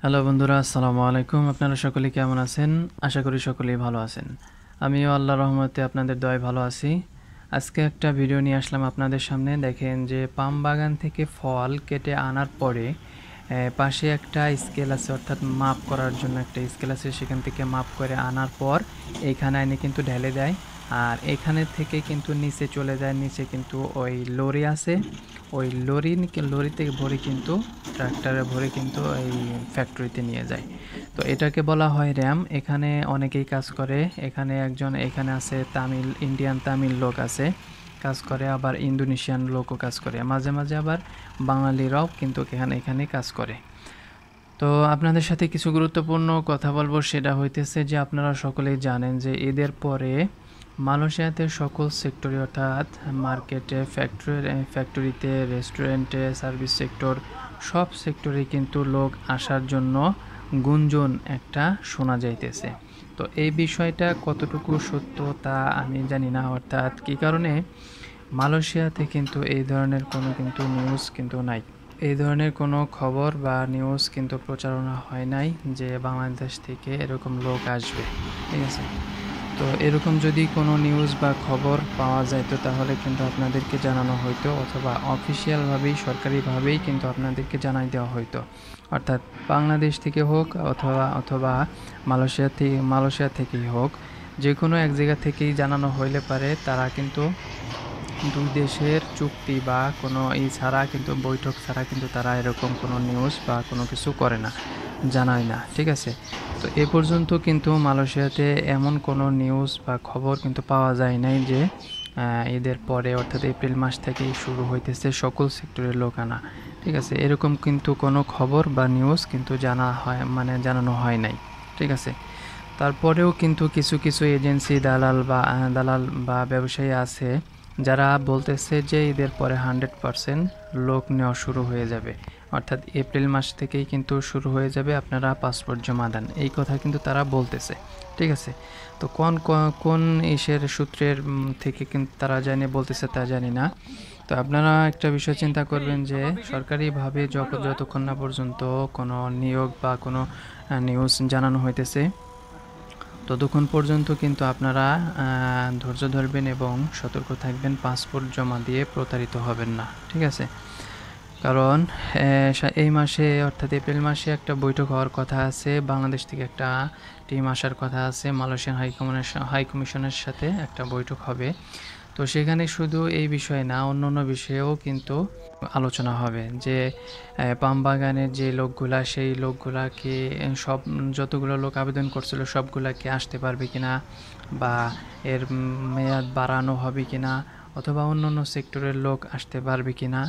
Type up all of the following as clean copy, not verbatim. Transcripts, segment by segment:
Hello বন্ধুরা, আসসালামু আলাইকুম। আপনারা সকলে কেমন আছেন? আশা করি সকলেই ভালো আছেন। আমিও আল্লাহর রহমতে আপনাদের দয়ায় ভালো আছি। আজকে একটা ভিডিও নিয়ে আসলাম আপনাদের সামনে। দেখেন যে পাম বাগান থেকে ফল কেটে আনার পরে পাশে একটা স্কেল আছে, অর্থাৎ মাপ করার জন্য একটা স্কেল আছে, সেখান থেকে মাপ করে আনার পর এইখানে এনে কিন্তু ঢেলে দেয়। আর এখানে থেকে কিন্তু নিচে চলে যায়, নিচে কিন্তু ওই লরি আছে, ওই লরিতে ভরে কিন্তু ট্রাক্টরে ভরে কিন্তু এই ফ্যাক্টরিতে নিয়ে যায়। তো এটাকে বলা হয় র্যাম। এখানে অনেকেই কাজ করে। এখানে আছে ইন্ডিয়ান তামিল লোক আছে কাজ করে, আবার ইন্দোনেশিয়ান লোকও কাজ করে, মাঝে মাঝে আবার বাঙালিরাও কিন্তু এখানে কাজ করে। তো আপনাদের সাথে কিছু গুরুত্বপূর্ণ কথা বলবো, সেটা হইতেছে যে আপনারা সকলেই জানেন যে ঈদের পরে মালয়েশিয়াতে সকল সেক্টরে, অর্থাৎ মার্কেটে, ফ্যাক্টরিতে, রেস্টুরেন্টে, সার্ভিস সেক্টর, সব সেক্টরে কিন্তু লোক আসার জন্য গুঞ্জন একটা শোনা যাইতেছে। তো এই বিষয়টা কতটুকু সত্য তা আমি জানি না, অর্থাৎ কী কারণে মালয়েশিয়াতে কিন্তু এই ধরনের কোনো কিন্তু নিউজ কিন্তু নাই, এই ধরনের কোনো খবর বা নিউজ কিন্তু প্রচারণা হয় নাই যে বাংলাদেশ থেকে এরকম লোক আসবে। ঠিক আছে, তো এরকম যদি কোনো নিউজ বা খবর পাওয়া যাইতো তাহলে কিন্তু আপনাদেরকে জানানো হইতো, অথবা অফিসিয়ালভাবেই সরকারিভাবেই কিন্তু আপনাদেরকে জানাই দেওয়া হইতো। অর্থাৎ বাংলাদেশ থেকে হোক অথবা অথবা মালয়েশিয়া থেকেই হোক, যে কোনো এক জায়গা থেকেই জানানো হইলে পারে তারা কিন্তু দুই দেশের চুক্তি বা কোনো ছাড়া কিন্তু, বৈঠক ছাড়া কিন্তু তারা এরকম কোনো নিউজ বা কোনো কিছু করে না, জানায় না। ঠিক আছে, তো এ পর্যন্ত কিন্তু মালয়েশিয়াতে এমন কোনো নিউজ বা খবর কিন্তু পাওয়া যায় নাই যে ঈদের পরে, অর্থাৎ এপ্রিল মাস থেকেই শুরু হইতেছে সকল সেক্টরের লোক আনা। ঠিক আছে, এরকম কিন্তু কোনো খবর বা নিউজ কিন্তু জানানো হয় নাই। ঠিক আছে, তারপরেও কিন্তু কিছু কিছু এজেন্সি, দালাল বা ব্যবসায়ী আছে যারা বলতেছে যে ঈদের পরে 100% লোক নেওয়া শুরু হয়ে যাবে, অর্থাৎ এপ্রিল মাস থেকেই কিন্তু শুরু হয়ে যাবে, আপনারা পাসপোর্ট জমা দেন, এই কথা কিন্তু তারা বলতেছে। ঠিক আছে, তো কোন ইসের সূত্রের থেকে কিন্তু তারা বলতেছে তা জানি না। তো আপনারা একটা বিষয় চিন্তা করবেন যে সরকারিভাবে যতক্ষণ না পর্যন্ত কোনো নিয়োগ বা কোনো নিউজ জানানো হইতেছে, ততক্ষণ পর্যন্ত কিন্তু আপনারা ধৈর্য ধরবেন এবং সতর্ক থাকবেন, পাসপোর্ট জমা দিয়ে প্রতারিত হবেন না। ঠিক আছে, কারণ এই মাসে, অর্থাৎ এপ্রিল মাসে একটা বৈঠক হওয়ার কথা আছে, বাংলাদেশ থেকে একটা টিম আসার কথা আছে, মালয়েশিয়ান হাই কমিশনের সাথে একটা বৈঠক হবে। তো সেখানে শুধু এই বিষয়ে না, অন্য বিষয়েও কিন্তু আলোচনা হবে যে পাম বাগানের যে লোকগুলা, সেই লোকগুলাকে যতগুলো লোক আবেদন করছিল সবগুলাকে আসতে পারবে কিনা, বা এর মেয়াদ বাড়ানো হবে কিনা, অথবা অন্য সেক্টরের লোক আসতে পারবে কিনা,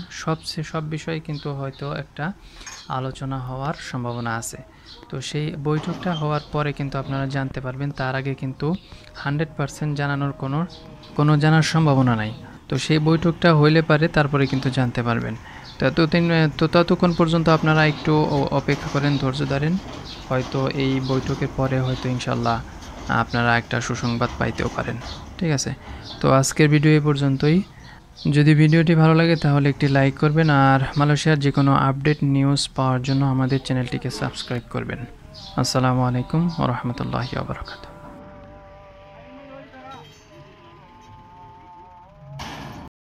সব বিষয়ে কিন্তু হয়তো একটা আলোচনা হওয়ার সম্ভাবনা আছে। তো সেই বৈঠকটা হওয়ার পরে কিন্তু আপনারা জানতে পারবেন, তার আগে কিন্তু 100% জানার সম্ভাবনা নাই। তো সেই বৈঠকটা হইলে পারে তারপরে কিন্তু জানতে পারবেন। ততক্ষণ পর্যন্ত আপনারা একটু অপেক্ষা করেন, ধৈর্য ধরেন, হয়তো এই বৈঠকের পরে হয়তো ইনশাল্লাহ আপনারা একটা সুসংবাদ পাইতেও পারেন। ঠিক আছে, তো আজকের ভিডিও এই পর্যন্তই। যদি ভিডিওটি ভালো লাগে তাহলে একটি লাইক করবেন, আর মালয়েশিয়ার যে কোনো আপডেট নিউজ পাওয়ার জন্য আমাদের চ্যানেলটিকে সাবস্ক্রাইব করবেন। আসসালামু আলাইকুম ওয়া রাহমাতুল্লাহি ওয়া বারাকাতুহু।